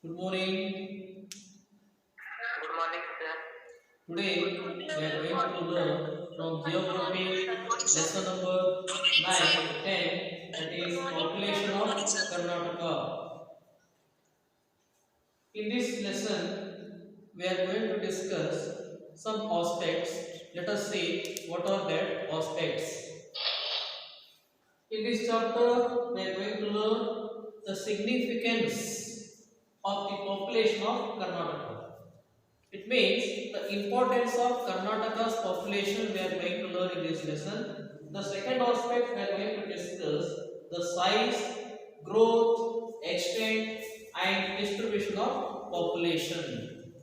Good morning. Good morning, sir. Today we are going to learn from geography lesson number 9 to 10, that is population of Karnataka. In this lesson we are going to discuss some aspects. Let us see what are that aspects. In this chapter we are going to learn the significance of the population of Karnataka. It means the importance of Karnataka's population we are going to learn in this lesson. The second aspect we are going to discuss the size, growth, extent and distribution of population.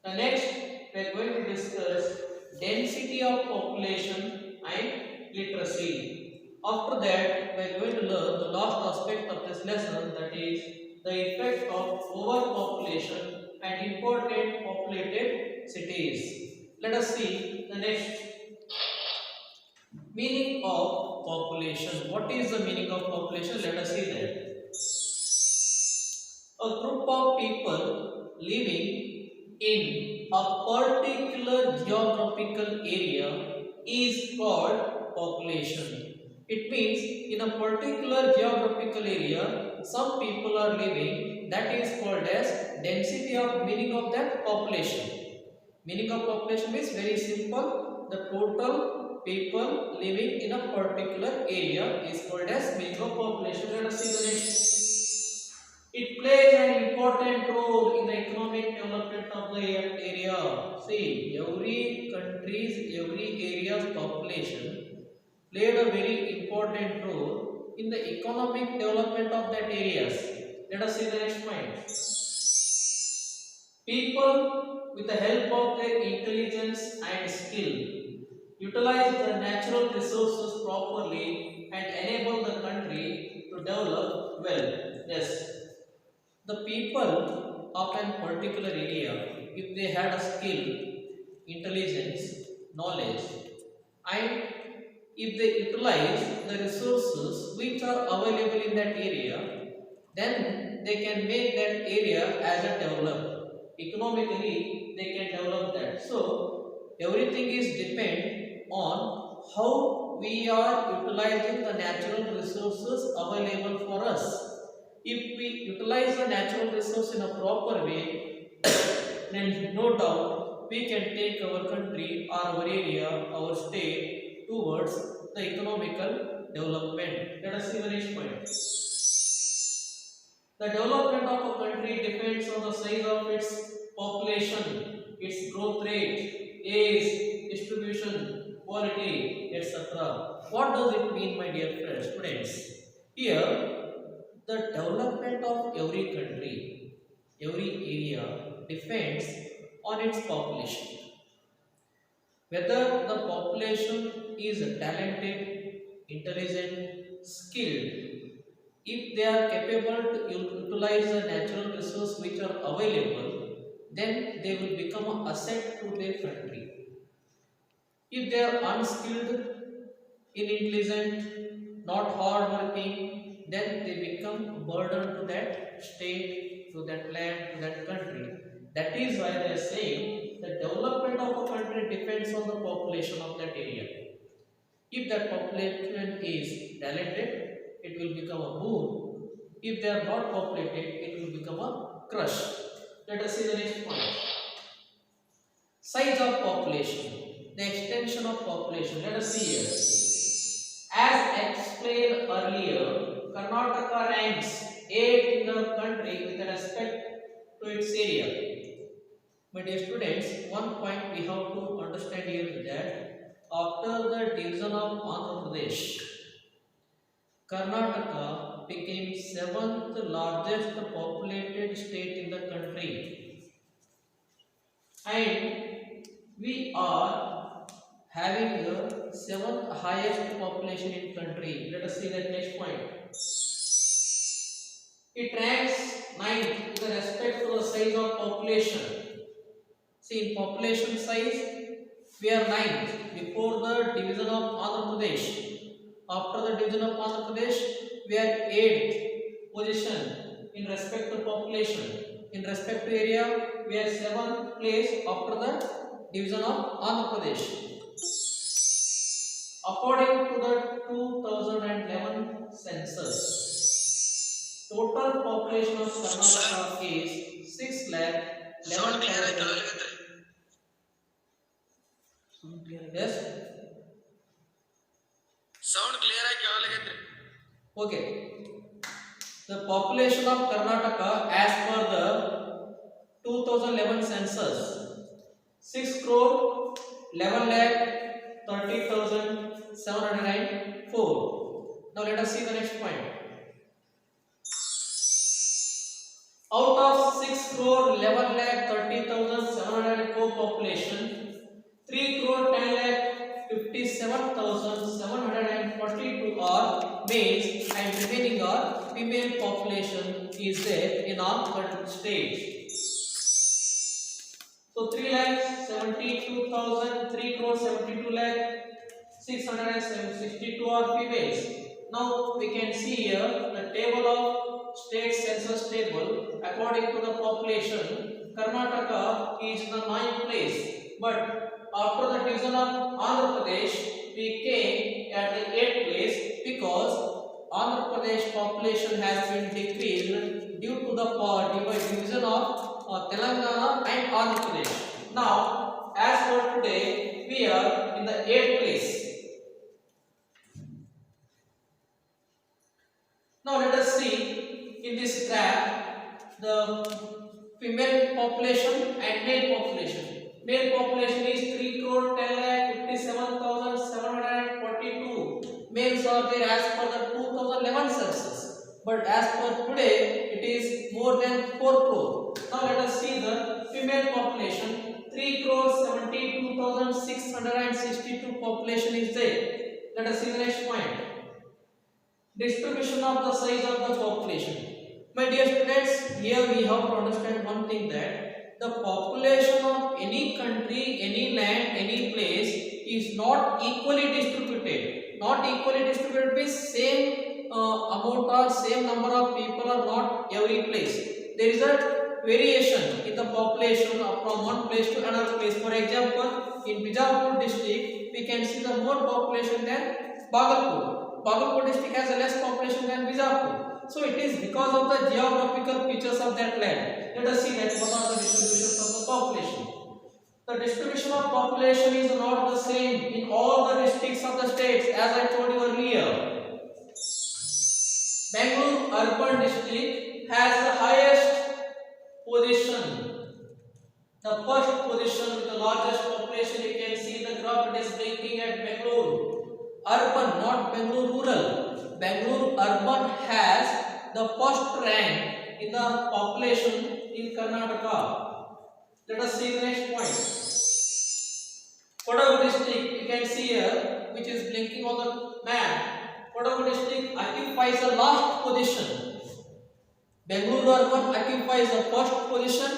The next we are going to discuss density of population and literacy. After that we are going to learn the last aspect of this lesson, that is the effect of overpopulation and important populated cities. Let us see the next meaning of population. What is the meaning of population? Let us see that. A group of people living in a particular geographical area is called population. It means in a particular geographical area, some people are living, that is called as density of meaning of that population. Meaning of population is very simple. The total people living in a particular area is called as meaning of population. Let us see the next. It plays an important role in the economic development of the area. See, every area's population played a very important role in the economic development of that areas. Let us see the next point. People, with the help of their intelligence and skill, utilize the natural resources properly and enable the country to develop well. Yes, the people of an particular area, if they had a skill, intelligence, knowledge, and if they utilize the resources which are available in that area, then they can make that area as a develop. Economically, they can develop that. So everything is depend on how we are utilizing the natural resources available for us. If we utilize the natural resource in a proper way, then no doubt we can take our country or our area, our state towards the economical development. Let us see the next point. The development of a country depends on the size of its population, its growth rate, age, distribution, quality, etc. What does it mean, my dear friends, students? Here, the development of every country, every area depends on its population. Whether the population is talented, intelligent, skilled, if they are capable to utilize the natural resource which are available, then they will become an asset to their country. If they are unskilled, intelligent, not hardworking, then they become a burden to that state, to that land, to that country. That is why they are saying the development of a country depends on the population of that area. If that population is talented, it will become a boon. If they are not populated, it will become a crush. Let us see the next point. Size of population, the extension of population. Let us see here. As explained earlier, Karnataka ranks 8th in the country with respect to its area. My dear students, one point we have to understand here is that after the division of Andhra Pradesh, Karnataka became 7th largest populated state in the country, and we are having the 7th highest population in country. Let us see that next point. It ranks 9th with respect to the size of population. See, in population size, we are 9th before the division of Andhra Pradesh. After the division of Andhra Pradesh, we are 8th position in respect to population. In respect to area, we are 7th place after the division of Andhra Pradesh. According to the 2011 census, total population of Karnataka is 6 lakh 11,000. Yes. Sound clear ಆಗಿ ಕೇಳಲಾಗೈತ್ರಿ. Okay. The population of Karnataka as per the 2011 census 6 crore 11 lakh 30,704. Now let us see the next point. Out of 6 crore 11 lakh 30,704 population, 3 crore 10 lakh 57,742 are males and remaining are female population is there in all states. So 3 lakh 72,000, 3 crore 72 lakh 662 are females. Now we can see here the table of state census table. According to the population, Karnataka is the 9th place, but after the division of Andhra Pradesh, we came at the 8th place because Andhra Pradesh population has been decreased due to the division of Telangana and Andhra Pradesh. Now, as for today, we are in the 8th place. Now let us see in this graph the female population and male population. Male population is 3 crore 10 lakh 57,742. Males are there as per the 2011 census, but as per today it is more than 4 crore. Now let us see the female population. 3 crore 72,662 population is there. Let us see the next point. Distribution of the size of the population. My dear students, here we have to understand one thing, that the population of any country, any land, any place is not equally distributed. Not equally distributed means same amount or same number of people are not every place. There is a variation in the population from one place to another place. For example, in Bijapur district, we can see the more population than Bhagalpur. Bhagalpur district has a less population than Bijapur. So it is because of the geographical features of that land. Let us see that what are the distributions of the population. The distribution of population is not the same in all the districts of the states, as I told you earlier. Bangalore urban district has the highest position. The first position with the largest population, you can see the graph, it is blinking at Bangalore. Urban, not Bangalore rural. Bangalore urban has the first rank in the population in Karnataka. Let us see the next point. Kodagu district, you can see here, which is blinking on the map. Kodagu district occupies the last position. Bangalore urban occupies the first position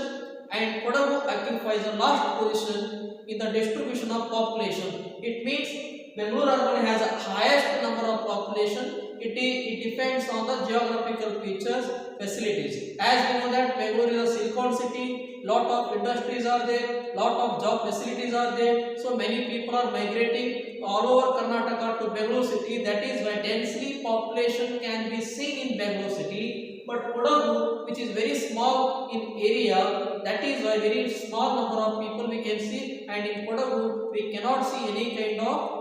and Kodagu occupies the last position in the distribution of population. It means Bangalore urban has the highest number of population. It depends on the geographical features, facilities. As we know that Bangalore is a silicon city, lot of industries are there, lot of job facilities are there. So many people are migrating all over Karnataka to Bangalore city. That is why densely population can be seen in Bangalore city. But Kodagu, which is very small in area, that is why very small number of people we can see, and in Kodagu we cannot see any kind of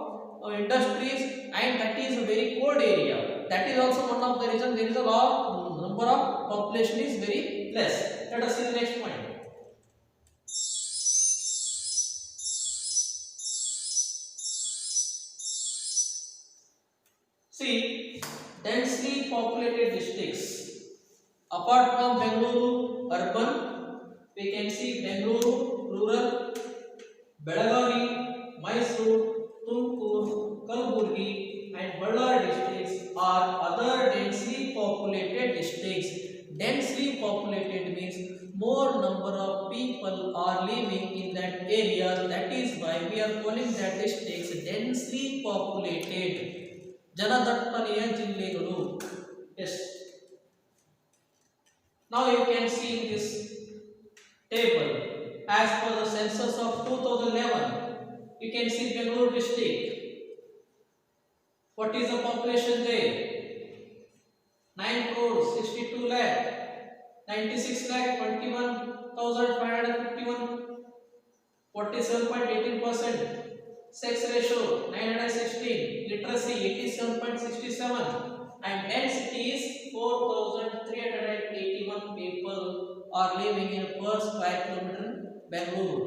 industries, and that is a very cold area. That is also one of the reasons there is a lot number of population is very less. Let us see the next point. See, densely populated districts. Apart from Bengaluru urban, we can see Bengaluru rural, Belagavi, Mysore, Tumkur, Kalaburgi and Ballari districts are other densely populated districts. Densely populated means more number of people are living in that area. That is why we are calling that districts densely populated. Janadattaniya jillegalu. Yes. Now you can see in this table. As per the census of 2011, you can see Bangalore district. What is the population there? 9 crores 62 lakh, 96 lakh 21,551, 47.18%. Sex ratio 916, literacy 87.67, and density is 4,381 people are living in per square kilometer in Bangalore.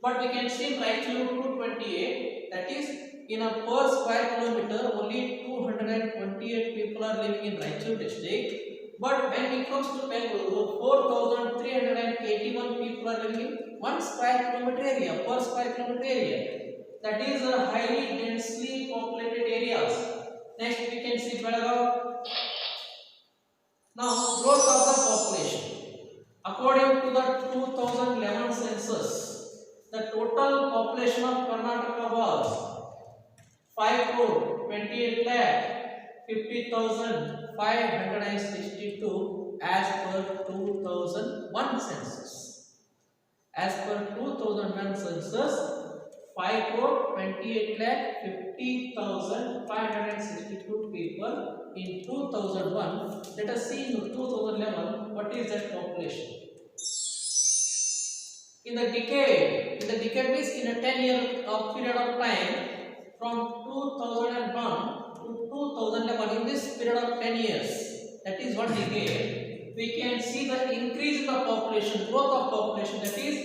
But we can see in Raichur 228, that is in a per square kilometer only 228 people are living in Raichur district. But when it comes to Bangalore, 4,381 people are living in 1 square kilometer area, per square kilometer area. That is a highly densely populated areas. Next we can see Belagavi. Now growth of the population. According to the 2011 census, the total population of Karnataka was 5 crore 28 lakh 50,562 as per 2001 census. As per 2001 census, 5 crore 28 lakh 50,562 people in 2001. Let us see in 2011 what is that population. In the decade means in a 10-year period of time from 2001 to 2011, in this period of 10 years, that is one decade, we can see the increase in the population, growth of population, that is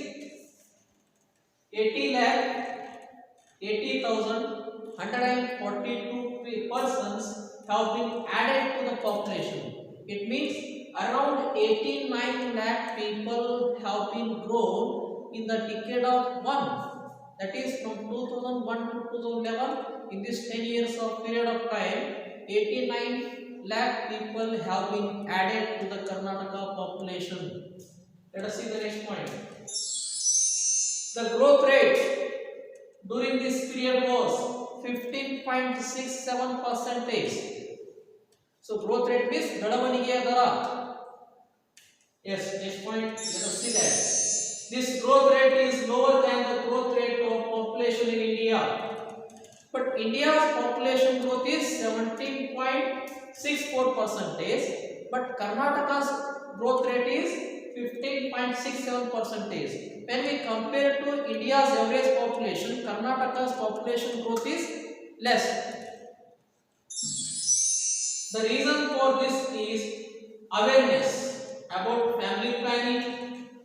80,142 persons have been added to the population. It means around 89 lakh people have been grown in the decade of 1. That is from 2001 to 2011. In this 10 years of period of time, 89 lakh people have been added to the Karnataka population. Let us see the next point. The growth rate during this period was 15.67%. So growth rate means ಬೆಳವಣಿಗೆಯ ದರ. Yes, next point. Let us see that. This growth rate is lower than the growth rate of population in India. But India's population growth is 17.64%, but Karnataka's growth rate is 15.67%. When we compare to India's average population, Karnataka's population growth is less. The reason for this is awareness about family planning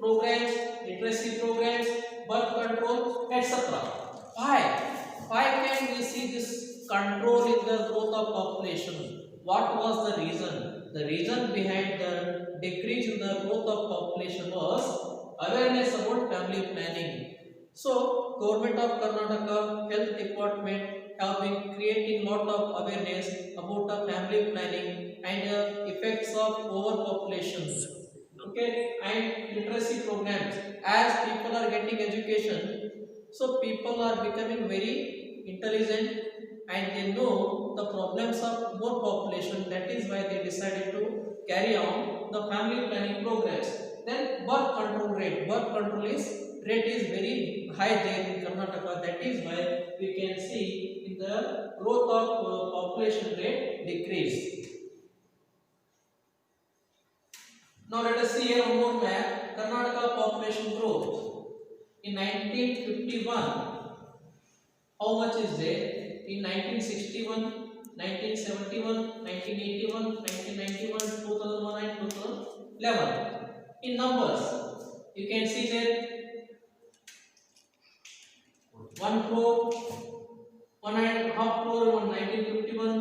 programs, literacy programs, birth control, etc. Why can we see this control in the growth of population? What was the reason? The reason behind the decrease in the growth of population was awareness about family planning. So government of Karnataka health department have been creating lot of awareness about the family planning and effects of overpopulation. Okay, and literacy programs. As people are getting education, so people are becoming very intelligent and they know the problems of more population. That is why they decided to carry on the family planning programs. Then birth control rate. Birth control rate is very high there in Karnataka. That is why we can see in the growth of population rate decrease. Now let us see here one more map. Karnataka population growth in 1951. How much is there? In 1961, 1971, 1981, 1991, 2001 and 2011. In numbers, you can see that 1 crore, 1.5 crore in 1951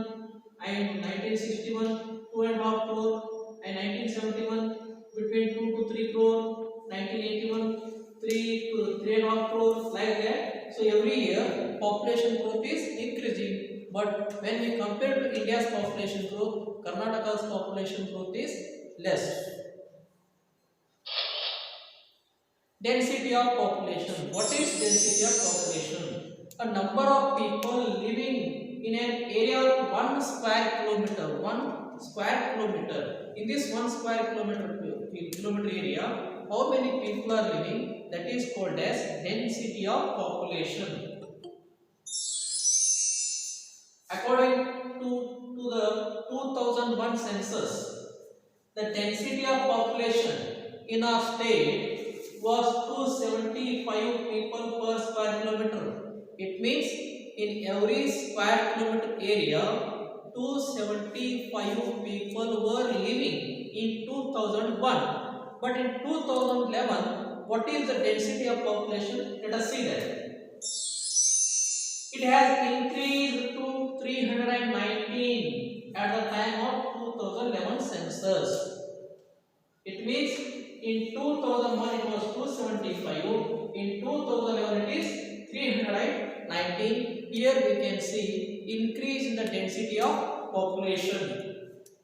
and 1961, 2.5 crore and 1971, between 2 to 3 crore, 1981, 3 to 3.5 crore, like that. So every year population growth is increasing, but when we compare to India's population growth, Karnataka's population growth is less. Density of population. What is density of population? A number of people living in an area of 1 square kilometer. 1 square kilometer. In this 1 square kilometer area, how many people are living, that is called as density of population. According to the 2001 census, the density of population in our state was 275 people per square kilometer. It means in every square kilometer area, 275 people were living in 2001. But in 2011, what is the density of population? Let us see that. It has increased to 319 at the time of 2011 census. It means in 2001 it was 275, in 2011 it is 319. Here we can see increase in the density of population.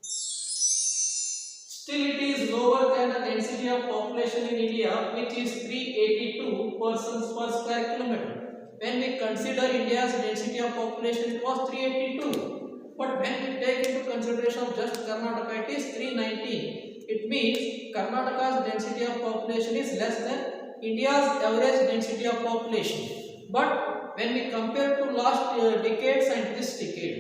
Still it is lower than the density of population in India, which is 382 persons per square kilometer. When we consider India's density of population, it was 382. But when we take into consideration of just Karnataka, it is 319. It means Karnataka's density of population is less than India's average density of population. But when we compare to last decades and this decade,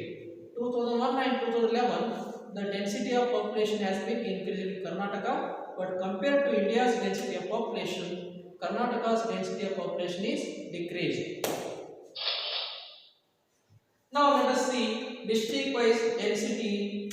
2001 and 2011, the density of population has been increased in Karnataka. But compared to India's density of population, Karnataka's density of population is decreased. Now let us see district-wise density.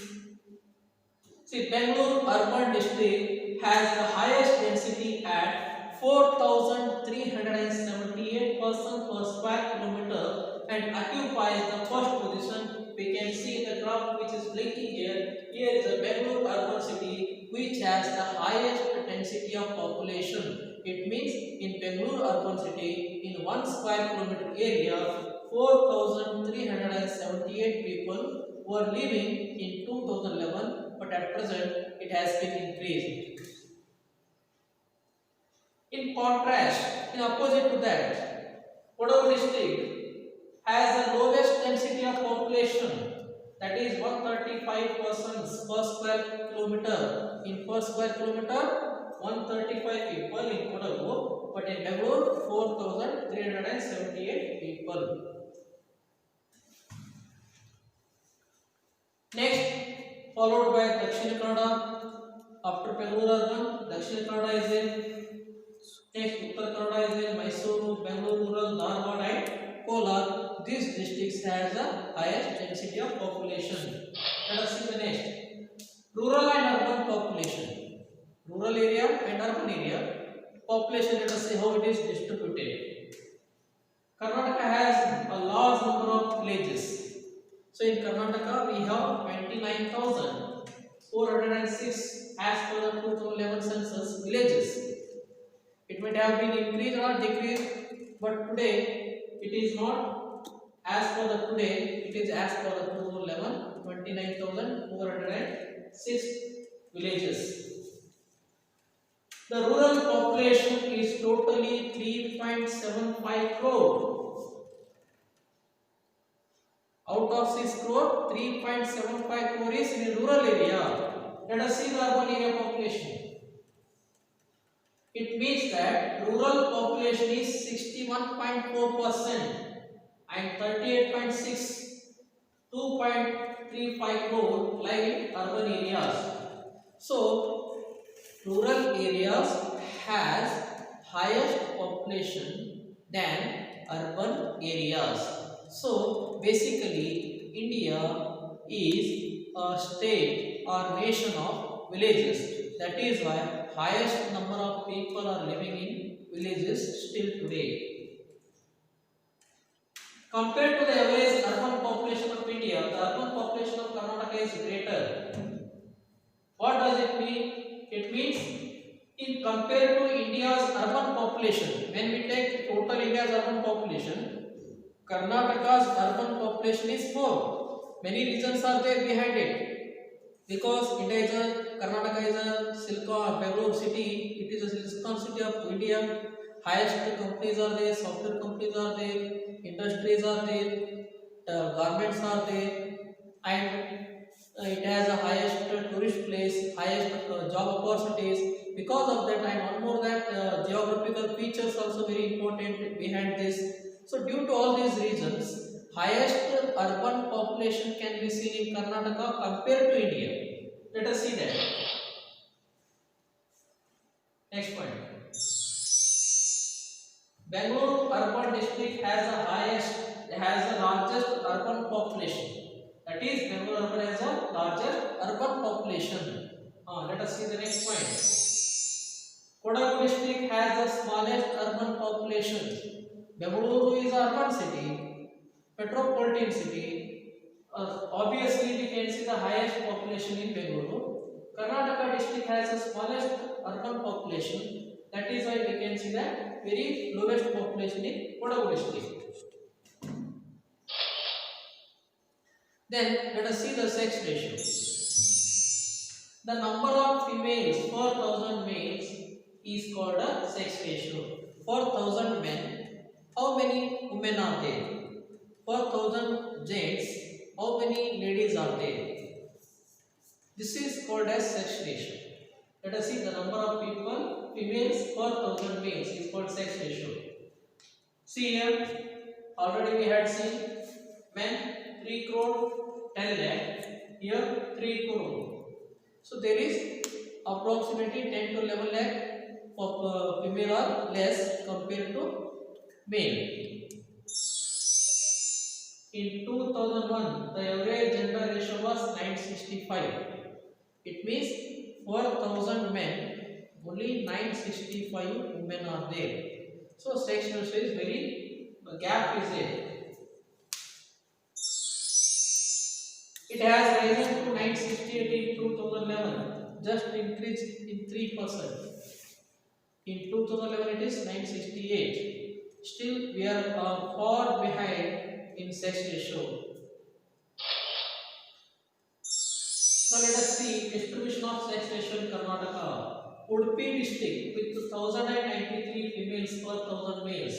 See, Bangalore urban district has the highest density at 4,378 persons per square kilometer and occupies the first position. We can see the graph which is blinking here. Here is a Bangalore urban city which has the highest density of population. It means in Bangalore urban city, in 1 square kilometer area, 4,378 people were living in 2011, but at present it has been increased. In contrast, in opposite to that, Kodagu district has the lowest density of population, that is 135 persons per square kilometer. In per square kilometer, 135 people in Kodagu, but in Bangalore 4,378 people. Next, followed by Dakshina Kannada. After Bangalore urban, Dakshina Kannada is in. Next, Uttar Kannada is in Mysuru, Bangalore rural, Dharwad and Kolar. These districts has the highest density of population. Let us see the next. Rural and urban population. Rural area and urban area population. Let us see how it is distributed. Karnataka has a large number of villages. So in Karnataka we have 29,406 as per the 2011 census villages. It might have been increased or decreased, but today it is not as per the today. It is as per the 2011 29,406 villages. The rural population is totally 3.75 crore. Out of 6 crore, 3.75 crore is in a rural area. Let us see the urban area population. It means that rural population is 61.4% and 38.6, 2.35 crore live in urban areas. So, rural areas has highest population than urban areas. So basically India is a state or nation of villages. That is why highest number of people are living in villages still today. Compared to the average urban population of India, the urban population of Karnataka is greater. What does it mean? It means in compared to India's urban population, when we take total India's urban population, Karnataka's urban population is more. Many reasons are there behind it. Because India is Karnataka is a Silicon Bangalore city, it is a Silicon city of India. Highest companies are there, software companies are there, industries are there, garments are there, and it has the highest tourist place, highest job opportunities. Because of that, and one more geographical features also very important behind this. So due to all these reasons, highest urban population can be seen in Karnataka compared to India. Let us see that. Next point. Bangalore urban district has the largest urban population. That is, Bangalore urban has the largest urban population. Let us see the next point. Kodagu district has the smallest urban population. Bangalore is a urban city, metropolitan city. Obviously, we can see the highest population in Bangalore. Karnataka district has the smallest urban population. That is why we can see that very lowest population in Kodagu district. Then let us see the sex ratio. The number of females per 1000 males is called a sex ratio. For 1000 men, how many women are there? For 1000 gents, how many ladies are there? This is called as sex ratio. Let us see the number of people, females per 1000 males is called sex ratio. See here, already we had seen men 3 crore 10 lakh, here 3 crore. So there is approximately 10 to 11 lakh of female are less compared to male. In 2001, the average gender ratio was 965. It means for 1000 men, only 965 women are there. So sex ratio is very, the gap is there. It has risen to 968 in 2011, just increased in 3%. In 2011 it is 968. Still we are far behind in sex ratio. Now let us see distribution of sex ratio in Karnataka. Udupi district with 1093 females per 1000 males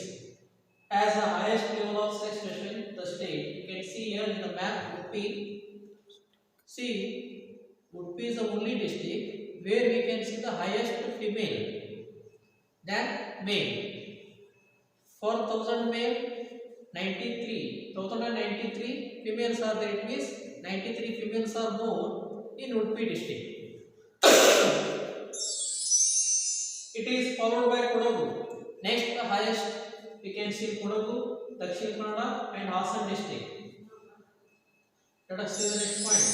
has the highest level of sex ratio in the state. You can see here in the map Udupi. See, Udupi is the only district where we can see the highest female than male. For 1000 male, 1093 females are there. It means 93 females are more in Udupi district. It is followed by Kodagu. Next, the highest we can see Kodagu, Dakshin Kannada, and Hassan district. Let us see the next point.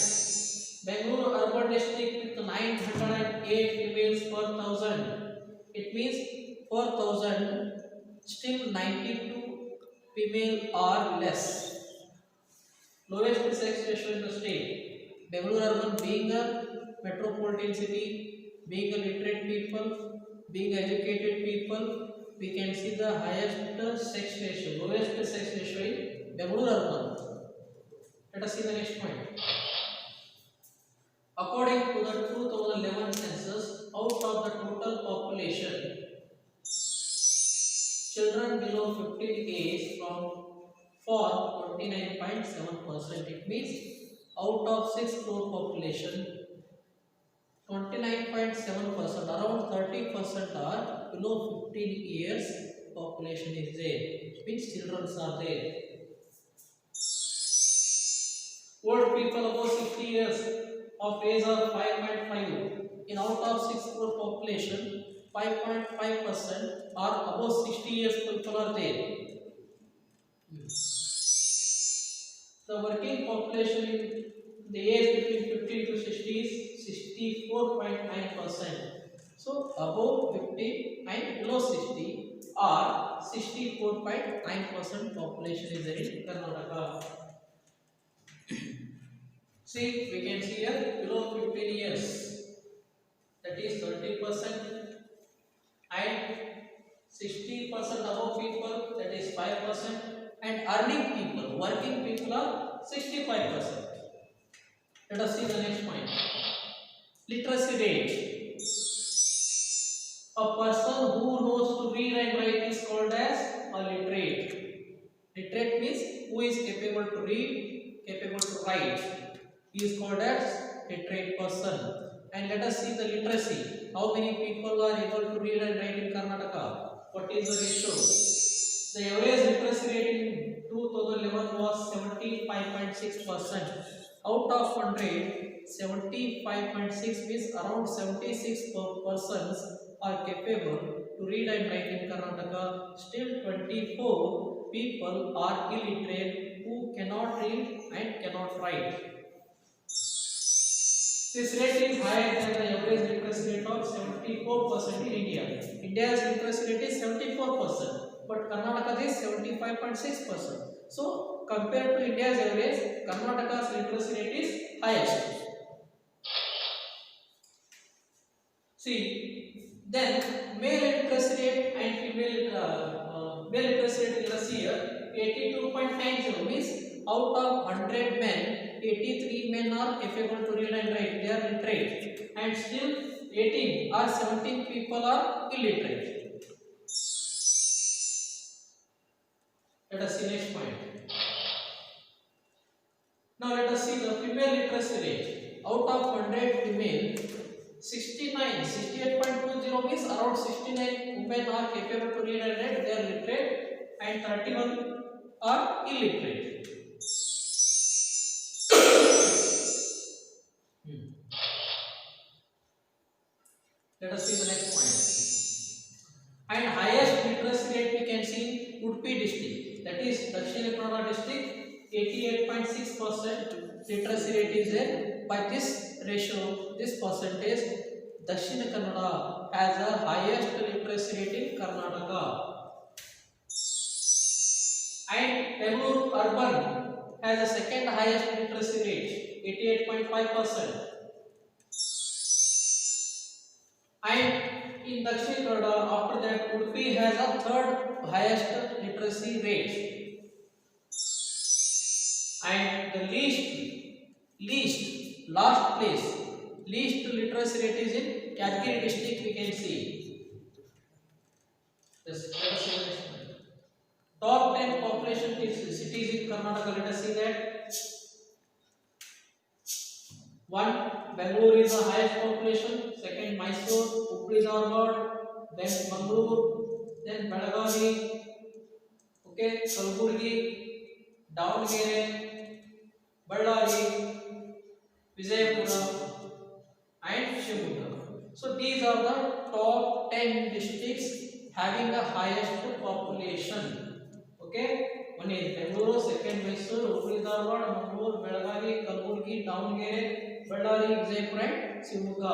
Bangalore urban district with 908 females per 1000. It means per 1000, still 92 female are less. Lowest sex ratio in the state. Bangalore urban being a metropolitan city, being a literate people, being educated people, we can see the highest sex ratio, lowest sex ratio in Bangalore urban. Let us see the next point. According to the 2011 census, out of the total population, children below 15 age form 29.7%. It means out of 6 crore population, 29.7%, around 30% are below 15 years population is there. It means children are there. Old people above 60 years of age are 5.5. In out of 6 crore population, 5.5% are above 60 years people are there. The working population in the age between 15 to 60 is 64.9%. So above 50 and below 60 are 64.9% population is there in Karnataka. See, we can see here below 15 years, that is 30%, and 60% above people, that is 5%, and earning people, working people are 65%. Let us see the next point. Literacy rate. A person who knows to read and write is called as a literate. Literate means who is capable to read, capable to write. He is called as literate person. And let us see the literacy. how many people are able to read and write in Karnataka? What is the ratio? The average literacy rate in 2011 was 75.6%. Out of 100, 75.6 means around 76 persons are capable to read and write in Karnataka. Still 24 people are illiterate who cannot read and cannot write. This rate is higher than the average literacy rate of 74% in India. India's literacy rate is 74%, but Karnataka is 75.6%. So, compared to India's average, Karnataka's literacy rate is highest. See, then male literacy rate and male literacy rate literacy here 82.90 means out of 100 men, 83 men are capable to read and write. They are literate, and still 18 or 17 people are illiterate. Let us see next point. Now let us see the female literacy rate. Out of 100 female, 68.20 means around 69 women are capable to read and write. They are literate, and 31 are illiterate. Let us see the next point. And highest literacy rate we can see Udupi district, that is Dakshina Kannada district, 88.6% literacy rate is there. By this ratio, this percentage, Dakshina Kannada has the highest literacy rate in Karnataka. And Bangalore urban has the second highest literacy rate, 88.5%. And in Dakshina Kannada, after that, Udupi has a third highest literacy rate. And the last place, least literacy rate is in Yadgiri district, we can see. Yes, let us see the next one. Top 10 population cities in Karnataka, let us see that. 1. Bangalore is the highest population. Second, Mysore, Hubli Dharwad, then Mangaluru, then Belagavi, okay, Kalburgi, Davangere, Ballari, Vijayapura, and Shivamogga. So these are the top 10 districts having the highest population. Okay, one is Bangalore, second Mysore, Hubli Dharwad, Mangaluru, Belagavi, Kalburgi, Davangere, Ballari, Vijayapura, and Shivamogga.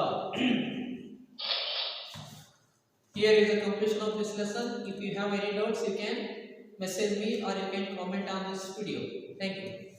Here is the completion of this lesson. If you have any doubts, you can message me or you can comment on this video. Thank you.